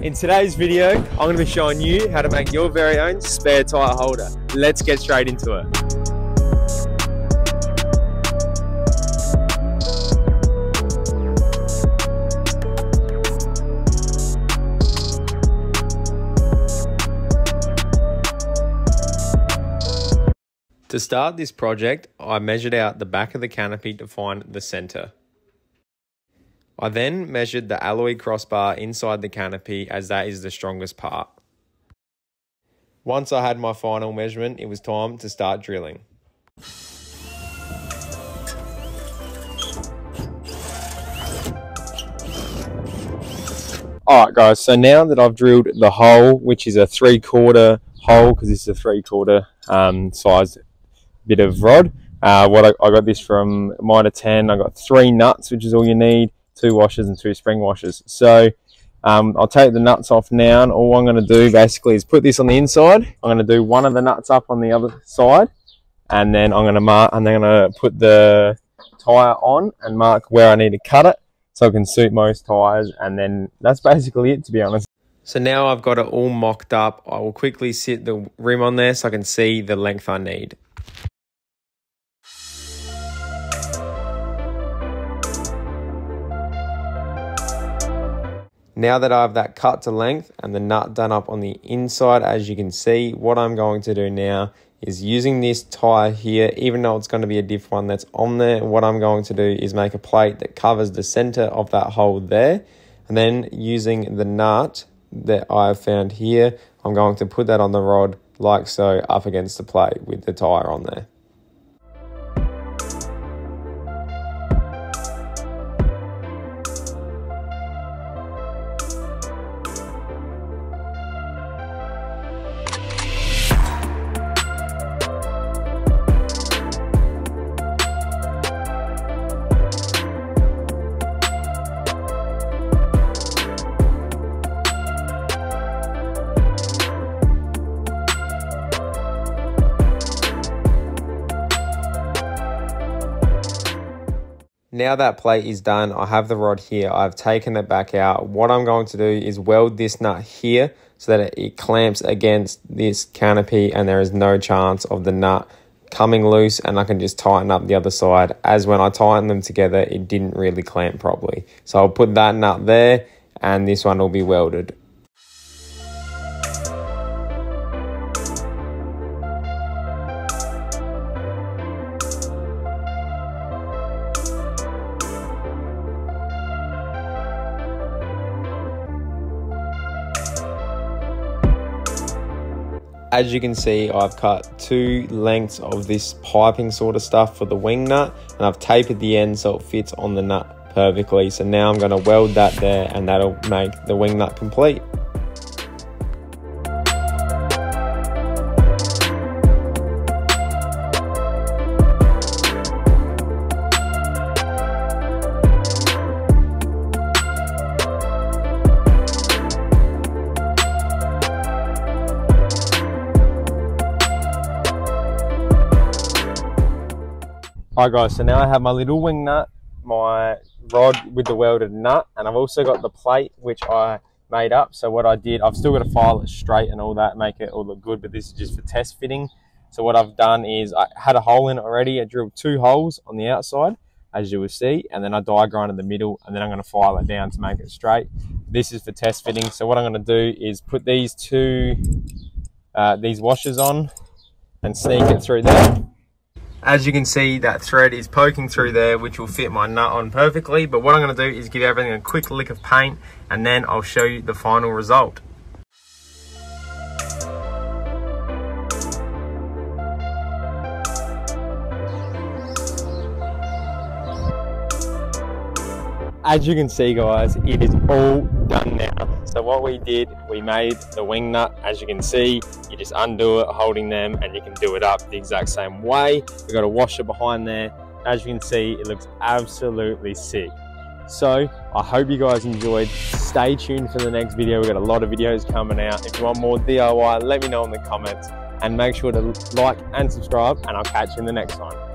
In today's video, I'm going to be showing you how to make your very own spare tyre holder. Let's get straight into it. To start this project, I measured out the back of the canopy to find the centre. I then measured the alloy crossbar inside the canopy as that is the strongest part. Once I had my final measurement, it was time to start drilling. Alright guys, so now that I've drilled the hole, which is a 3/4 hole, because this is a 3/4 size bit of rod. I got this from Mitre 10. I got 3 nuts, which is all you need, 2 washers and 2 spring washers. So I'll take the nuts off now, and all I'm going to do basically is put this on the inside. I'm going to do one of the nuts up on the other side, and then I'm going to put the tyre on and mark where I need to cut it so I can suit most tyres, and then that's basically it, to be honest. So now I've got it all mocked up. I will quickly sit the rim on there so I can see the length I need. Now that I have that cut to length and the nut done up on the inside, as you can see, what I'm going to do now is using this tyre here, even though it's going to be a diff one that's on there, what I'm going to do is make a plate that covers the centre of that hole there. And then using the nut that I've found here, I'm going to put that on the rod like so up against the plate with the tyre on there. Now that plate is done, I have the rod here. I've taken it back out. What I'm going to do is weld this nut here so that it clamps against this canopy and there is no chance of the nut coming loose, and I can just tighten up the other side, as when I tightened them together, it didn't really clamp properly. So I'll put that nut there and this one will be welded. As you can see, I've cut 2 lengths of this piping sort of stuff for the wing nut, and I've tapered the end so it fits on the nut perfectly. So now I'm going to weld that there, and that'll make the wing nut complete. Alright guys, so now I have my little wing nut, my rod with the welded nut, and I've also got the plate which I made up. So what I did, I've still got to file it straight and all that, make it all look good, but this is just for test fitting. So what I've done is I had a hole in it already. I drilled 2 holes on the outside, as you will see, and then I die grinded the middle, and then I'm going to file it down to make it straight. This is for test fitting. So what I'm going to do is put these these washers on and sneak it through there. As you can see, that thread is poking through there, which will fit my nut on perfectly. But what I'm going to do is give everything a quick lick of paint, and then I'll show you the final result. As you can see guys, it is all done now. So what we did, we made the wing nut. As you can see, you just undo it holding them and you can do it up the exact same way. We've got a washer behind there. As you can see, it looks absolutely sick. So I hope you guys enjoyed. Stay tuned for the next video. We've got a lot of videos coming out. If you want more DIY, let me know in the comments, and make sure to like and subscribe, and I'll catch you in the next one.